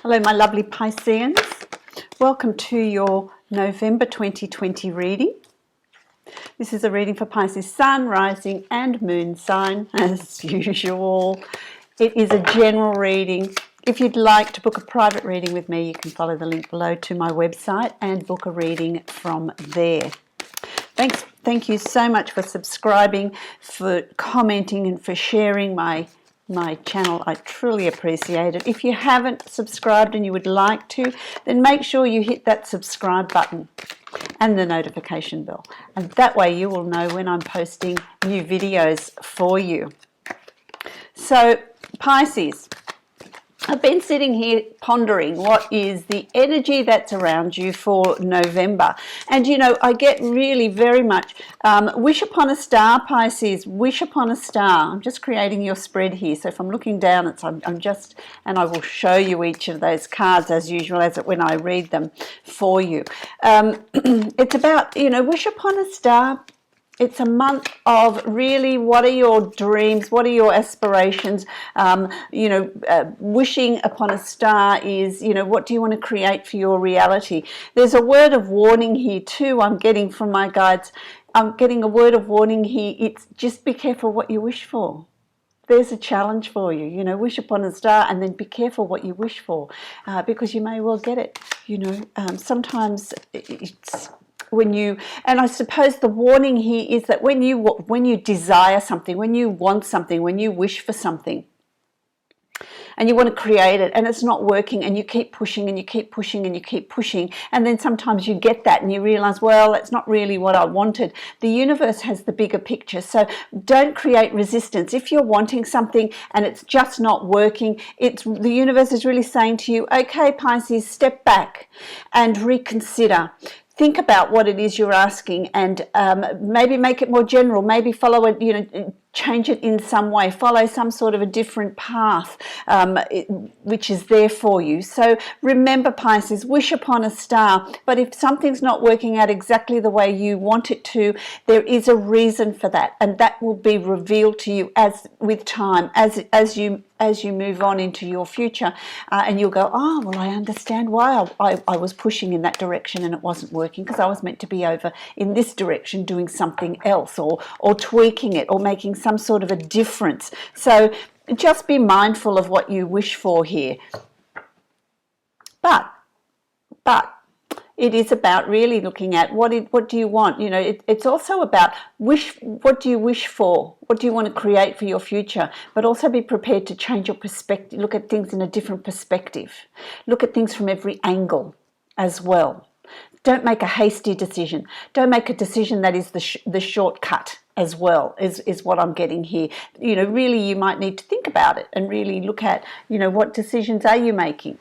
Hello my lovely Pisceans, welcome to your November 2020 reading. This is a reading for Pisces Sun, Rising and Moon sign as usual. It is a general reading. If you'd like to book a private reading with me, you can follow the link below to my website and book a reading from there. Thank you so much for subscribing, for commenting and for sharing my channel. I truly appreciate it. If you haven't subscribed and you would like to, then make sure you hit that subscribe button and the notification bell, and that way you will know when I'm posting new videos for you. So Pisces, I've been sitting here pondering what is the energy that's around you for November. And you know, I get really very much wish upon a star, Pisces, wish upon a star. I'm just creating your spread here. So if I'm looking down, I'm just, and I will show you each of those cards as usual when I read them for you. It's about, you know, wish upon a star. It's a month of really, what are your dreams? What are your aspirations? Wishing upon a star is, you know, what do you want to create for your reality? There's a word of warning here too I'm getting from my guides. I'm getting a word of warning here. It's just be careful what you wish for. There's a challenge for you, you know, wish upon a star, and then be careful what you wish for, because you may well get it. You know, sometimes it's when you, and I suppose the warning here is that when you desire something, when you want something, when you wish for something and you want to create it and it's not working, and you keep pushing and you keep pushing and you keep pushing, and then sometimes you get that and you realize, well, that's not really what I wanted. The universe has the bigger picture, so don't create resistance. If you're wanting something and it's just not working, the universe is really saying to you, okay Pisces, step back and reconsider. Think about what it is you're asking, and maybe make it more general. Maybe follow it, you know, change it in some way. Follow some sort of a different path, which is there for you. So remember, Pisces, wish upon a star. But if something's not working out exactly the way you want it to, there is a reason for that, and that will be revealed to you with time, as you move on into your future, and you'll go, oh, well, I understand why I was pushing in that direction and it wasn't working, because I was meant to be over in this direction doing something else, or tweaking it, or making some sort of a difference. So just be mindful of what you wish for here. But it is about really looking at what do you want. You know, it's also about what do you wish for? What do you want to create for your future? But also be prepared to change your perspective. Look at things in a different perspective. Look at things from every angle as well. Don't make a hasty decision. Don't make a decision that is the shortcut as well, is what I'm getting here. You know, really you might need to think about it and really look at, you know, what decisions are you making?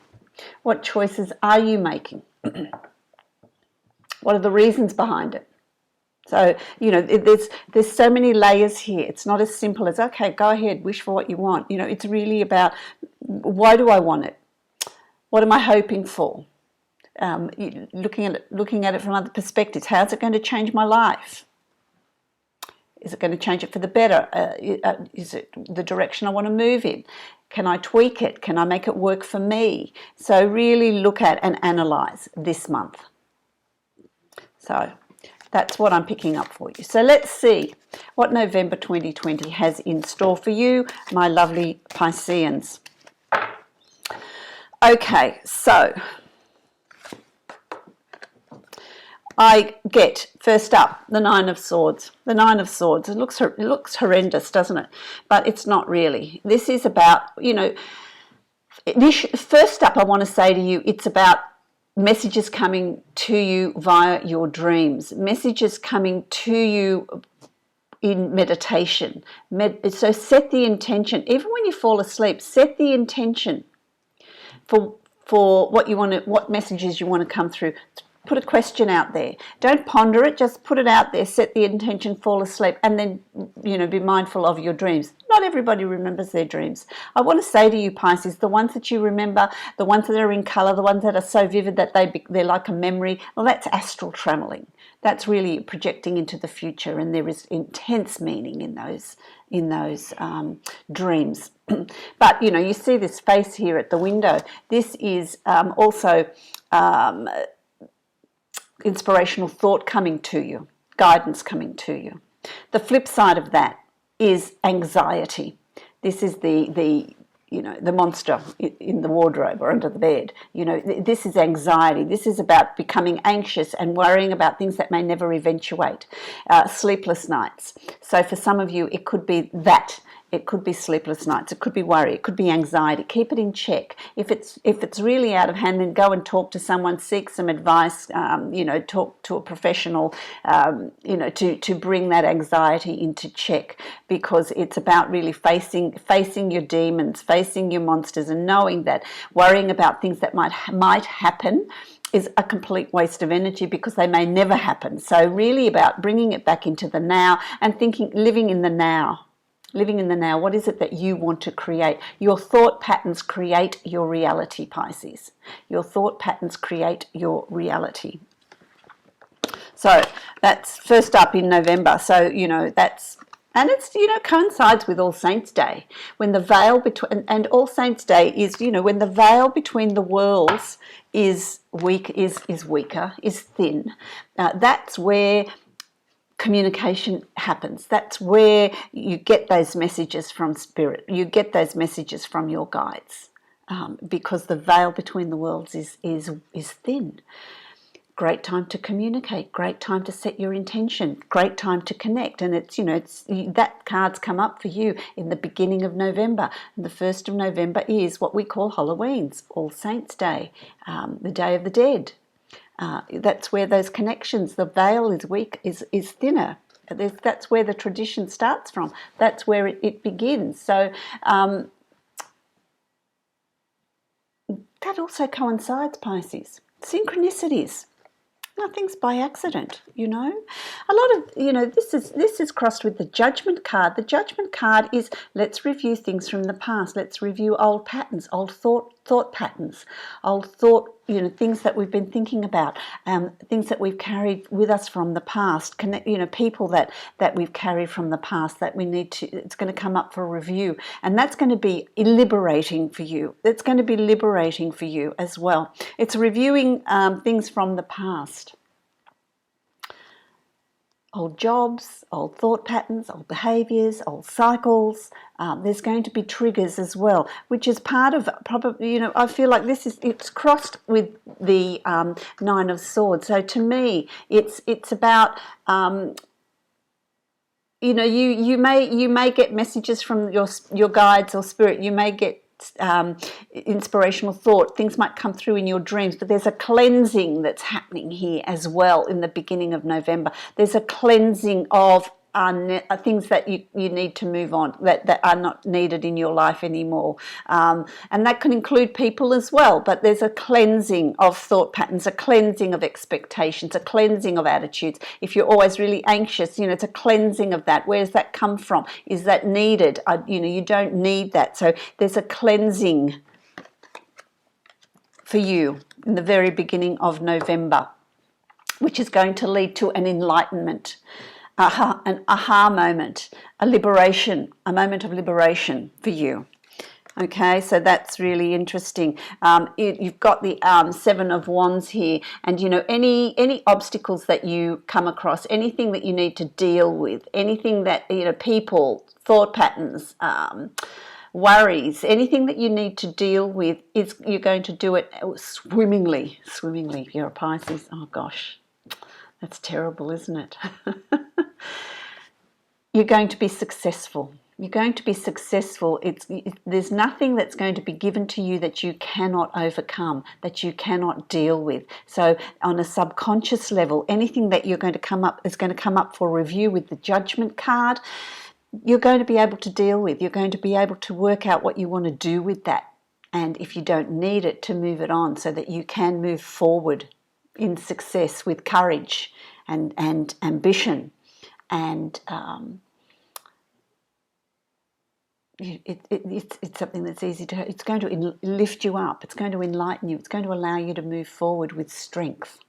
What choices are you making? What are the reasons behind it? So, you know, there's so many layers here. It's not as simple as, okay, go ahead, wish for what you want. You know, it's really about, why do I want it? What am I hoping for? Looking at it from other perspectives. How's it going to change my life? Is it going to change it for the better? Is it the direction I want to move in? Can I tweak it? Can I make it work for me? So really look at and analyze this month. So that's what I'm picking up for you. So let's see what November 2020 has in store for you, my lovely Pisceans. Okay, so I get, first up, the Nine of Swords. The Nine of Swords. It looks horrendous, doesn't it? But it's not really. This is about, you know, first up I want to say to you, it's about messages coming to you via your dreams. Messages coming to you in meditation. So set the intention. Even when you fall asleep, set the intention for what you want to, what messages you want to come through. Put a question out there. Don't ponder it, just put it out there, set the intention, fall asleep, and then, be mindful of your dreams. Not everybody remembers their dreams. I want to say to you, Pisces, the ones that you remember, the ones that are in colour, the ones that are so vivid that they're like a memory, well, that's astral travelling. That's really projecting into the future, and there is intense meaning in those dreams. But, you see this face here at the window. This is also inspirational thought coming to you, guidance coming to you. The flip side of that is anxiety. This is the monster in the wardrobe or under the bed. This is anxiety. This is about becoming anxious and worrying about things that may never eventuate. Sleepless nights. So for some of you, it could be that. It could be sleepless nights. It could be worry. It could be anxiety. Keep it in check. If it's really out of hand, then go and talk to someone. Seek some advice. Talk to a professional. To bring that anxiety into check, because it's about really facing your demons, facing your monsters, and knowing that worrying about things that might happen is a complete waste of energy, because they may never happen. So really about bringing it back into the now and living in the now. Living in the now. What is it that you want to create? Your thought patterns create your reality, Pisces. Your thought patterns create your reality. So that's first up in November. So, and it's, coincides with All Saints' Day, when the veil between, and All Saints' Day is, when the veil between the worlds is weaker, is thin. That's where communication happens. That's where you get those messages from spirit. You get those messages from your guides, because the veil between the worlds is thin. Great time to communicate. Great time to set your intention. Great time to connect. And it's that card's come up for you in the beginning of November. And the 1st of November is what we call Halloween's, All Saints' Day, the Day of the Dead. That's where those connections, the veil is weak, is thinner. That's where the tradition starts from. That's where it begins. So that also coincides, Pisces. Synchronicities. Nothing's by accident, A lot of, this is crossed with the Judgment card. The Judgment card is, let's review things from the past. Let's review old patterns, old thought patterns, old thought, things that we've been thinking about, things that we've carried with us from the past, people that we've carried from the past that we need to, it's going to come up for review. And that's going to be liberating for you. It's going to be liberating for you as well. It's reviewing things from the past. Old jobs, old thought patterns, old behaviours, old cycles. There's going to be triggers as well, which is part of probably, I feel like it's crossed with the Nine of Swords. So to me, it's about, you may get messages from your guides or spirit. You may get inspirational thought. Things might come through in your dreams, but there's a cleansing that's happening here as well in the beginning of November. There's a cleansing of things that you need to move on, that are not needed in your life anymore. And that can include people as well, but there's a cleansing of thought patterns, a cleansing of expectations, a cleansing of attitudes. If you're always really anxious, it's a cleansing of that. Where does that come from? Is that needed? You don't need that. So there's a cleansing for you in the very beginning of November, which is going to lead to an enlightenment. An aha moment, a liberation, a moment of liberation for you. Okay, so that's really interesting. You've got the Seven of Wands here, and any obstacles that you come across, anything that you need to deal with, anything that people, thought patterns, worries, anything that you need to deal with, you're going to do it swimmingly. If you're a Pisces, oh gosh, that's terrible, isn't it? You're going to be successful. You're going to be successful. There's nothing that's going to be given to you that you cannot overcome, that you cannot deal with. So on a subconscious level, anything that you're going to come up is going to come up for review with the Judgment card. You're going to be able to deal with. You're going to be able to work out what you want to do with that. And if you don't need it, to move it on so that you can move forward in success with courage and ambition, and it's something that's easy to, it's going to lift you up, it's going to enlighten you, it's going to allow you to move forward with strength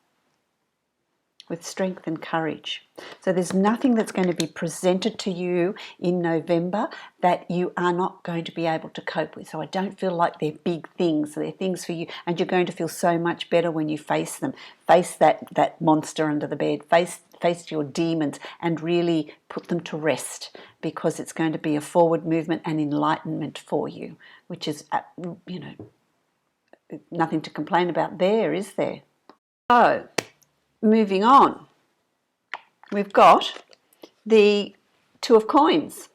and courage. So there's nothing that's going to be presented to you in November that you are not going to be able to cope with. So I don't feel like they're big things. They're things for you, and you're going to feel so much better when you face them. Face that monster under the bed. Face your demons and really put them to rest, because it's going to be a forward movement and enlightenment for you, which is, nothing to complain about there, is there? So, moving on, we've got the Two of Coins.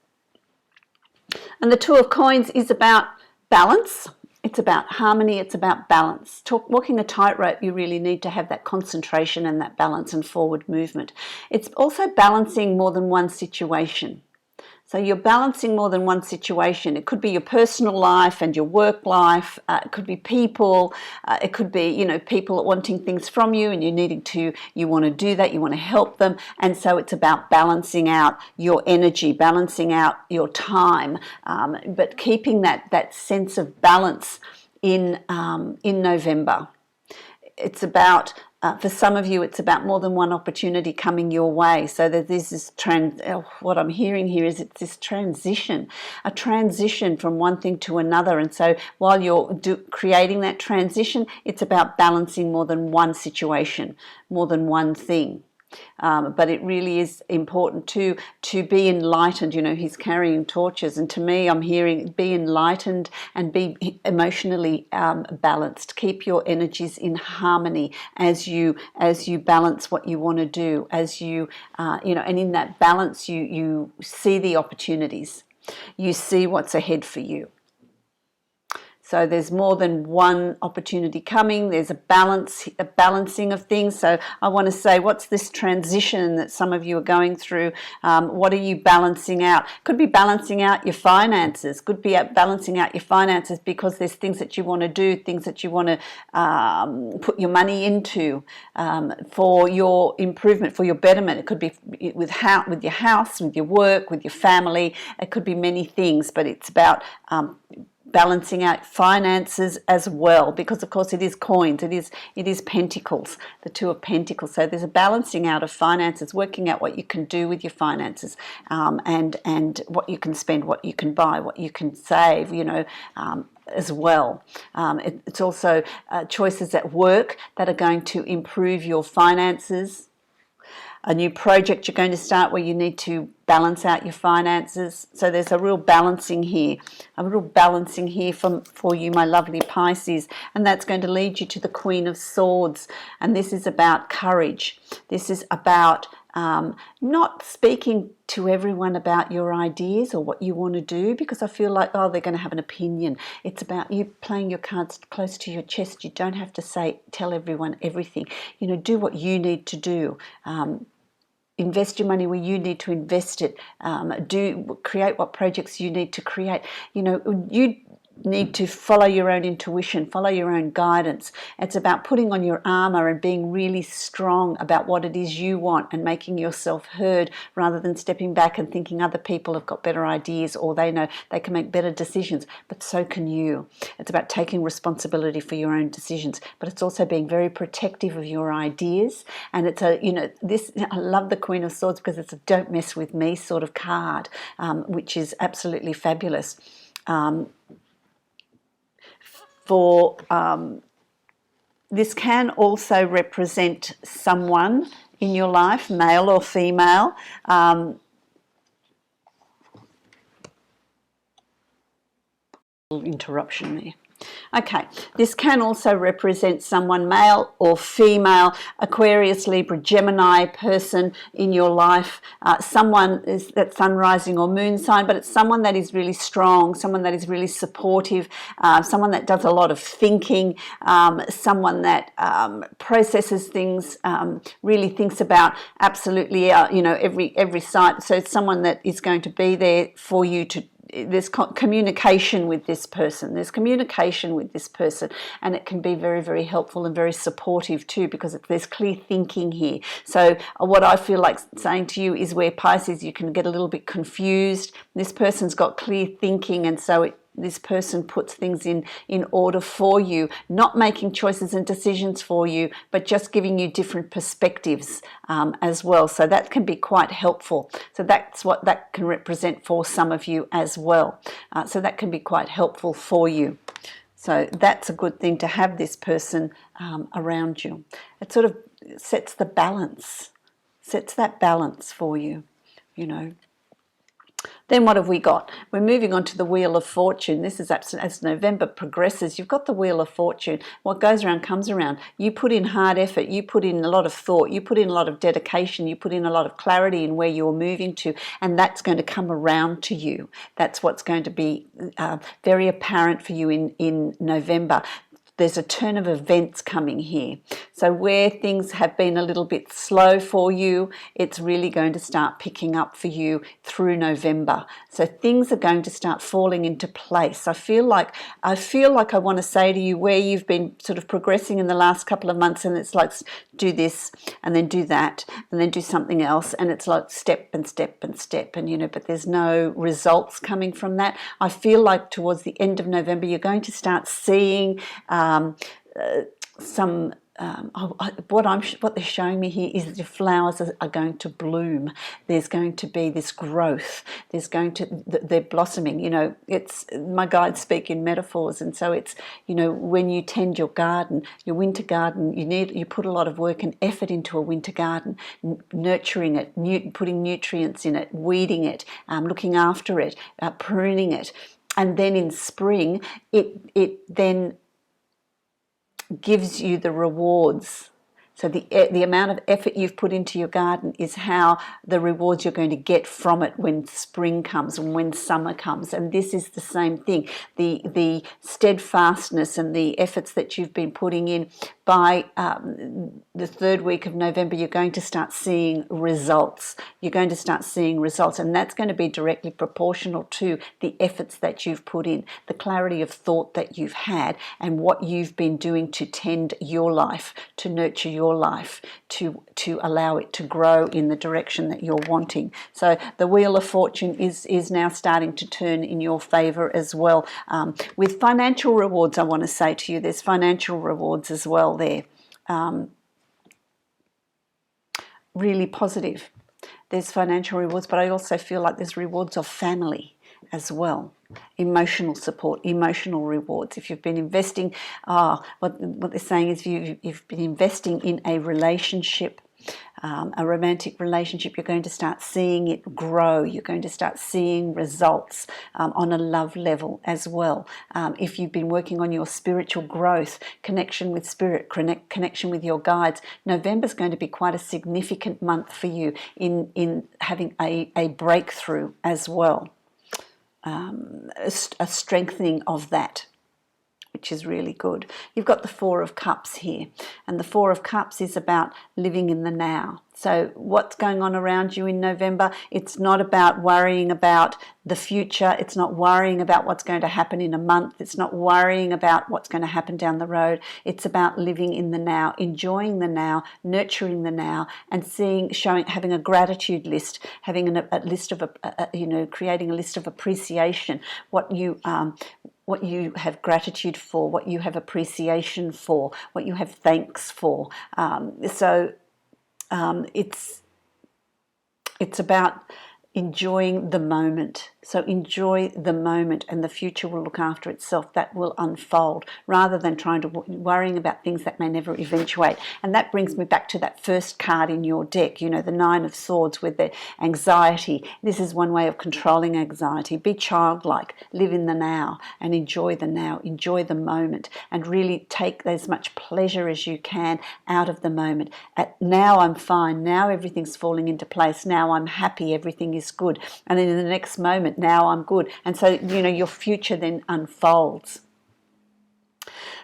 And the Two of Coins is about balance. It's about harmony. It's about balance. Walking a tightrope, you really need to have that concentration and that balance and forward movement. It's also balancing more than one situation. So you're balancing more than one situation. It could be your personal life and your work life. It could be people. It could be, people wanting things from you and you want to do that. You want to help them. And so it's about balancing out your energy, balancing out your time, but keeping that sense of balance in November. It's about, for some of you, it's about more than one opportunity coming your way. So that there's this what I'm hearing here is it's this transition, a transition from one thing to another. And so while you're creating that transition, it's about balancing more than one situation, more than one thing. But it really is important to be enlightened. He's carrying torches, and to me, I'm hearing be enlightened and be emotionally balanced. Keep your energies in harmony as you balance what you want to do. As and in that balance, you see the opportunities. You see what's ahead for you. So there's more than one opportunity coming. There's a balancing of things. So I want to say, what's this transition that some of you are going through? What are you balancing out? Could be balancing out your finances. Could be balancing out your finances because there's things that you want to do, things that you want to put your money into for your improvement, for your betterment. It could be with your house, with your work, with your family. It could be many things, but it's about balancing out finances as well, because of course it is coins, it is pentacles, the Two of Pentacles. So there's a balancing out of finances, working out what you can do with your finances, and what you can spend, what you can buy, what you can save, as well. It's also choices at work that are going to improve your finances. A new project you're going to start where you need to balance out your finances. So there's a real balancing here for you, my lovely Pisces, and that's going to lead you to the Queen of Swords. And this is about courage. This is about not speaking to everyone about your ideas or what you want to do, because I feel like, they're going to have an opinion. It's about you playing your cards close to your chest. You don't have to tell everyone everything. Do what you need to do. Invest your money where you need to invest it. Create what projects you need to create. You need to follow your own intuition, follow your own guidance. It's about putting on your armor and being really strong about what it is you want and making yourself heard, rather than stepping back and thinking other people have got better ideas or they know they can make better decisions, but so can you. It's about taking responsibility for your own decisions, but it's also being very protective of your ideas. And it's I love the Queen of Swords because it's a don't mess with me sort of card, which is absolutely fabulous. This can also represent someone in your life, male or female. Interruption there. Okay, this can also represent someone, male or female, Aquarius, Libra, Gemini person in your life. Someone is that sun, rising or moon sign, but it's someone that is really strong, someone that is really supportive, someone that does a lot of thinking, someone that processes things, really thinks about absolutely, every side. So it's someone that is going to be there for you to there's communication with this person. There's communication with this person, and it can be very, very helpful and very supportive too, because there's clear thinking here. So what I feel like saying to you is, where Pisces, you can get a little bit confused. This person's got clear thinking, and so this person puts things in order for you, not making choices and decisions for you, but just giving you different perspectives as well. So that can be quite helpful. So that's what that can represent for some of you as well. So that can be quite helpful for you. So that's a good thing to have this person around you. It sort of sets the balance, sets that balance for you, you know. Then what have we got? We're moving on to the Wheel of Fortune. This is as November progresses, you've got the Wheel of Fortune. What goes around comes around. You put in hard effort, you put in a lot of thought, you put in a lot of dedication, you put in a lot of clarity in where you're moving to, and that's going to come around to you. That's what's going to be very apparent for you in November. There's a turn of events coming here. So where things have been a little bit slow for you, it's really going to start picking up for you through November. So things are going to start falling into place. I feel like I want to say to you, where you've been sort of progressing in the last couple of months, and it's like do this and then do that and then do something else, and it's like step and step and step, and you know, but there's no results coming from that. I feel like towards the end of November you're going to start seeing what they're showing me here is the flowers are going to bloom. There's going to be this growth. They're blossoming. You know, it's my guides speak in metaphors, and so it's, you know, when you tend your garden, your winter garden, you put a lot of work and effort into a winter garden, nurturing it, putting nutrients in it, weeding it, looking after it, pruning it, and then in spring it then gives you the rewards. So the amount of effort you've put into your garden is how the rewards you're going to get from it when spring comes and when summer comes. And this is the same thing. The steadfastness and the efforts that you've been putting in, by the third week of November, you're going to start seeing results. You're going to start seeing results, and that's going to be directly proportional to the efforts that you've put in, the clarity of thought that you've had, and what you've been doing to tend your life, to nurture your life, to allow it to grow in the direction that you're wanting. So the Wheel of Fortune is now starting to turn in your favor as well. With financial rewards, I want to say to you, there's financial rewards as well there. Really positive. There's financial rewards, but I also feel like there's rewards of family as well. Emotional support, emotional rewards. If you've been investing, what they're saying is you've been investing in a relationship, a romantic relationship, you're going to start seeing it grow. You're going to start seeing results on a love level as well. If you've been working on your spiritual growth, connection with spirit, connection with your guides, November's going to be quite a significant month for you in having a breakthrough as well. A strengthening of that, which is really good. You've got the Four of Cups here, and the Four of Cups is about living in the now. So what's going on around you in November, it's not about worrying about the future. It's not worrying about what's going to happen in a month. It's not worrying about what's going to happen down the road. It's about living in the now, enjoying the now, nurturing the now, and having a gratitude list, having a list of, creating a list of appreciation, what you have gratitude for, what you have appreciation for, what you have thanks for. It's about enjoying the moment. So enjoy the moment, and the future will look after itself. That will unfold, rather than worrying about things that may never eventuate. And that brings me back to that first card in your deck, you know, the Nine of Swords with the anxiety. This is one way of controlling anxiety. Be childlike, live in the now, and enjoy the now, enjoy the moment, and really take as much pleasure as you can out of the moment. Now I'm fine, now everything's falling into place, now I'm happy, everything is good. And then in the next moment, now I'm good. And so, you know, your future then unfolds.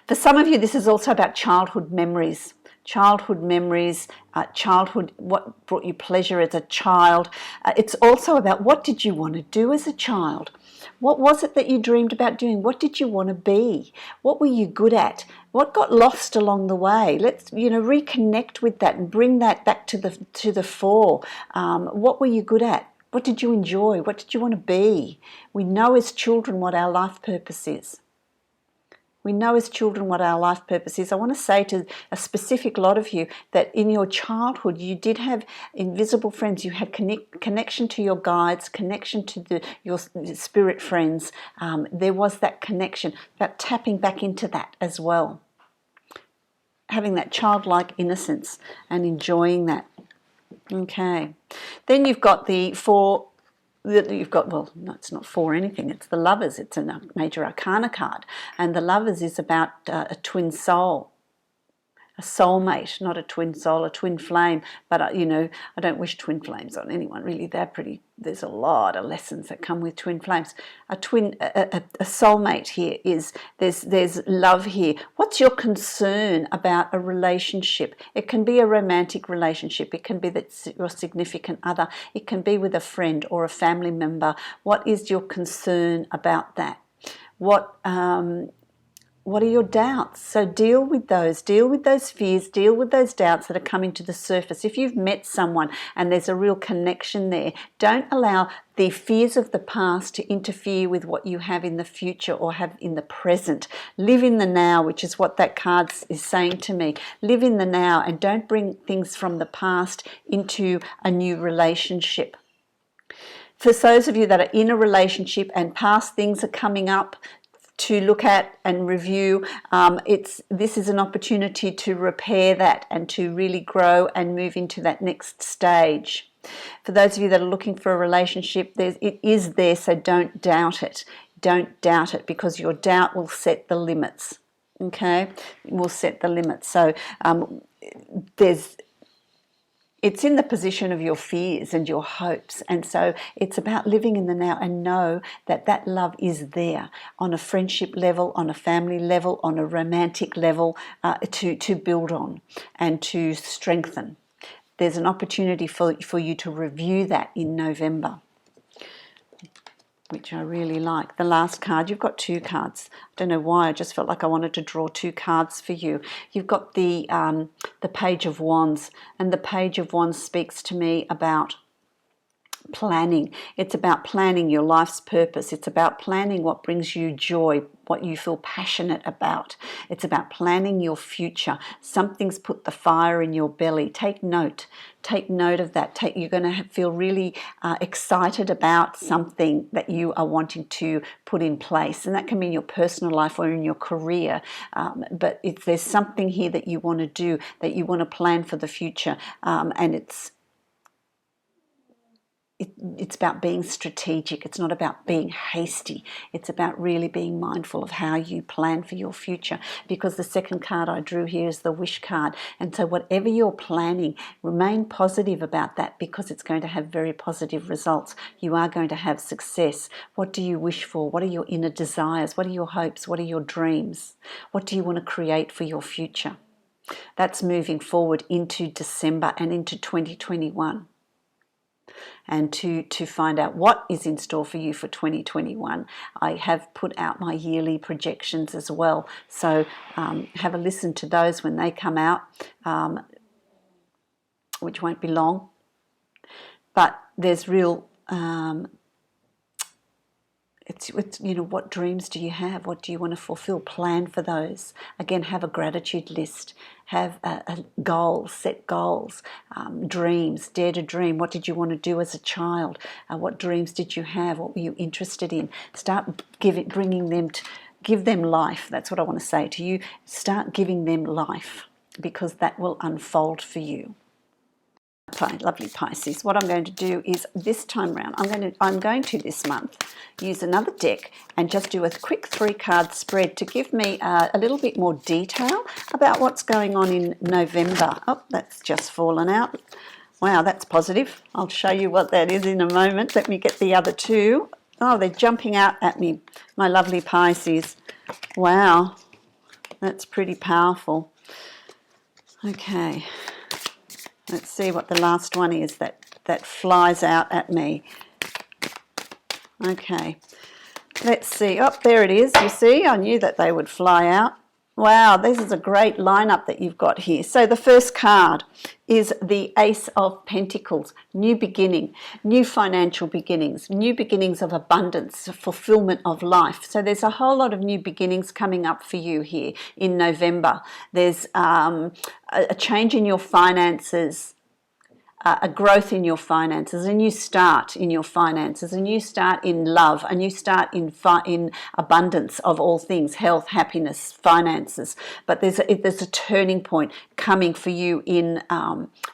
For some of you, this is also about childhood memories. Childhood memories, childhood, what brought you pleasure as a child. It's also about, what did you want to do as a child? What was it that you dreamed about doing? What did you want to be? What were you good at? What got lost along the way? Let's, reconnect with that and bring that back to the fore. What were you good at? What did you enjoy? What did you want to be? We know as children what our life purpose is. We know as children what our life purpose is. I want to say to a specific lot of you that in your childhood you did have invisible friends. You had connection to your guides, connection to your spirit friends. There was that connection, about tapping back into that as well. Having that childlike innocence and enjoying that. Okay. Then you've got the four. Well, no, it's not for anything, it's the Lovers. It's a major arcana card, and the Lovers is about a twin soul, a soulmate, not a twin soul, a twin flame. But I don't wish twin flames on anyone, really. There's a lot of lessons that come with twin flames. A soulmate here is, there's love here. What's your concern about a relationship? It can be a romantic relationship, it can be your significant other, it can be with a friend or a family member. What is your concern about that? What are your doubts? So deal with those fears, deal with those doubts that are coming to the surface. If you've met someone and there's a real connection there, don't allow the fears of the past to interfere with what you have in the future or have in the present. Live in the now, which is what that card is saying to me. Live in the now and don't bring things from the past into a new relationship. For those of you that are in a relationship and past things are coming up to look at and review, this is an opportunity to repair that and to really grow and move into that next stage. For those of you that are looking for a relationship, it is there, so don't doubt it. Don't doubt it, because your doubt will set the limits. Okay, it will set the limits. So it's in the position of your fears and your hopes, and so it's about living in the now and know that that love is there on a friendship level, on a family level, on a romantic level, to build on and to strengthen. There's an opportunity for you to review that in November, which I really like. The last card, you've got two cards. I don't know why, I just felt like I wanted to draw two cards for you. You've got the Page of Wands, and the Page of Wands speaks to me about planning. It's about planning your life's purpose. It's about planning what brings you joy, what you feel passionate about. It's about planning your future. Something's put the fire in your belly. Take note. Take note of that. You're going to feel really excited about something that you are wanting to put in place. And that can be in your personal life or in your career. But if there's something here that you want to do, that you want to plan for the future, and it's about being strategic. It's not about being hasty. It's about really being mindful of how you plan for your future, because the second card I drew here is the Wish card. And so whatever you're planning, remain positive about that, because it's going to have very positive results. You are going to have success. What do you wish for? What are your inner desires? What are your hopes? What are your dreams? What do you want to create for your future? That's moving forward into December and into 2021. And to find out what is in store for you for 2021, I have put out my yearly projections as well. So have a listen to those when they come out, which won't be long. But there's real, it's what dreams do you have? What do you want to fulfill? Plan for those. Again, have a gratitude list. Have goals, set goals, dreams, dare to dream. What did you want to do as a child? What dreams did you have? What were you interested in? Start give them life. That's what I want to say to you. Start giving them life, because that will unfold for you. Lovely Pisces. What I'm going to do is this time round, I'm going to this month use another deck and just do a quick 3-card spread to give me a little bit more detail about what's going on in November. Oh, that's just fallen out. Wow, that's positive. I'll show you what that is in a moment. Let me get the other two. Oh, they're jumping out at me, my lovely Pisces. Wow, that's pretty powerful. Okay. Let's see what the last one is that flies out at me. Okay. let's see. Oh, there it is. You see, I knew that they would fly out. Wow, this is a great lineup that you've got here. So the first card is the Ace of Pentacles, new beginning, new financial beginnings, new beginnings of abundance, fulfillment of life. So there's a whole lot of new beginnings coming up for you here in November. There's a change in your finances, a growth in your finances, a new start in your finances, a new start in love, a new start in abundance of all things, health, happiness, finances. But there's a turning point coming for you in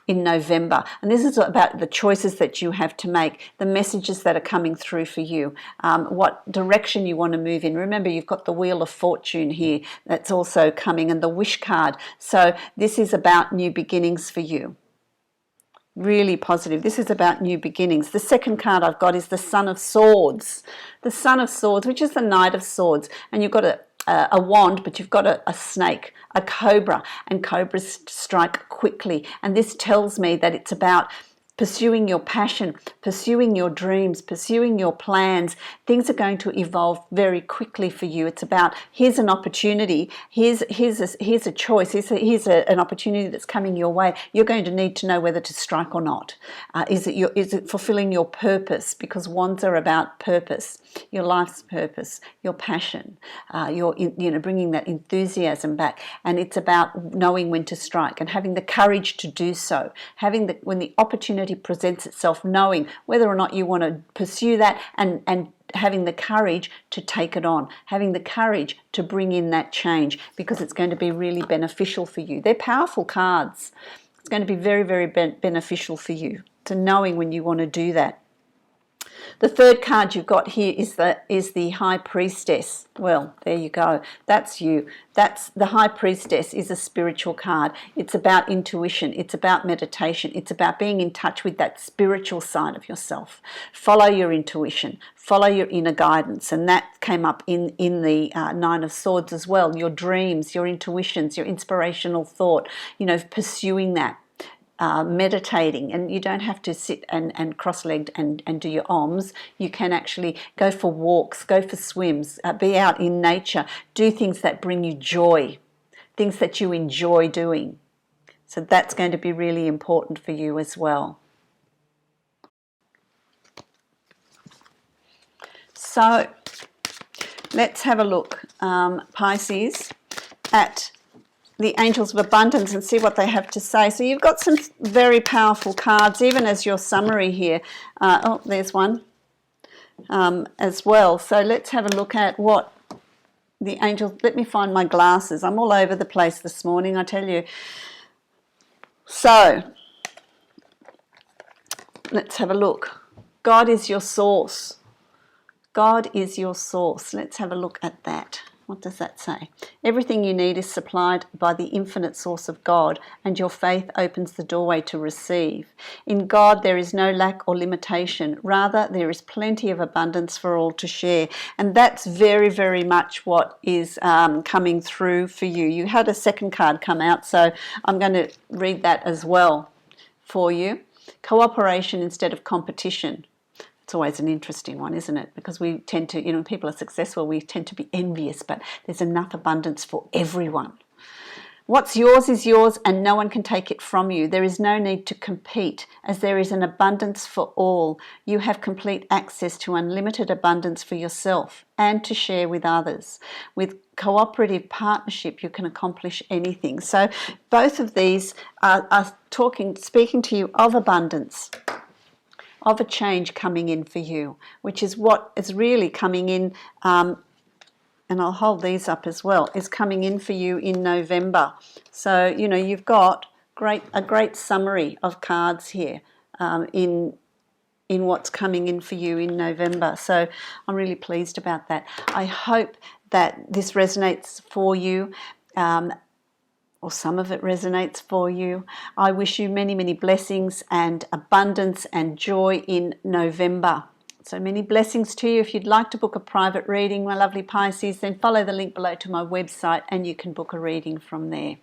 November, and this is about the choices that you have to make, the messages that are coming through for you, what direction you want to move in. Remember, you've got the Wheel of Fortune here that's also coming, and the Wish card. So this is about new beginnings for you. Really positive. This is about new beginnings. The second card I've got is the Son of Swords. The Son of Swords, which is the Knight of Swords. And you've got a wand, but you've got a snake, a cobra, and cobras strike quickly. And this tells me that it's about pursuing your passion, pursuing your dreams, pursuing your plans. Things are going to evolve very quickly for you. It's about, here's an opportunity, here's a choice, here's an opportunity that's coming your way. You're going to need to know whether to strike or not. Is it fulfilling your purpose? Because wands are about purpose, your life's purpose, your passion, bringing that enthusiasm back. And it's about knowing when to strike and having the courage to do so. When the opportunity presents itself, knowing whether or not you want to pursue that, and having the courage to take it on, having the courage to bring in that change, because it's going to be really beneficial for you. They're powerful cards. It's going to be very, very beneficial for you to knowing when you want to do that. The third card you've got here is the High Priestess. Well, there you go. That's you. That's the High Priestess is a spiritual card. It's about intuition. It's about meditation. It's about being in touch with that spiritual side of yourself. Follow your intuition. Follow your inner guidance. And that came up in the Nine of Swords as well. Your dreams, your intuitions, your inspirational thought, pursuing that. Meditating, and you don't have to sit and cross-legged and do your OMs. You can actually go for walks, go for swims, be out in nature, do things that bring you joy, things that you enjoy doing. So that's going to be really important for you as well. So let's have a look, Pisces, at the Angels of Abundance and see what they have to say. So you've got some very powerful cards, even as your summary here. Oh, there's one as well. So let's have a look at what the angels... Let me find my glasses. I'm all over the place this morning, I tell you. So let's have a look. God is your source. God is your source. Let's have a look at that. What does that say? Everything you need is supplied by the infinite source of God, and your faith opens the doorway to receive. In God there is no lack or limitation. Rather, there is plenty of abundance for all to share. And that's very, very much what is coming through for you. You had a second card come out, so I'm going to read that as well for you. Cooperation instead of competition. It's always an interesting one, isn't it? Because we tend to, when people are successful, we tend to be envious, but there's enough abundance for everyone. What's yours is yours, and no one can take it from you. There is no need to compete, as there is an abundance for all. You have complete access to unlimited abundance for yourself and to share with others. With cooperative partnership, you can accomplish anything. So both of these are speaking to you of abundance, of a change coming in for you, which is what is really coming in, and I'll hold these up as well, is coming in for you in November. So, you've got a great summary of cards here in what's coming in for you in November. So I'm really pleased about that. I hope that this resonates for you. Or some of it resonates for you. I wish you many, many blessings and abundance and joy in November. So many blessings to you. If you'd like to book a private reading, my lovely Pisces, then follow the link below to my website and you can book a reading from there.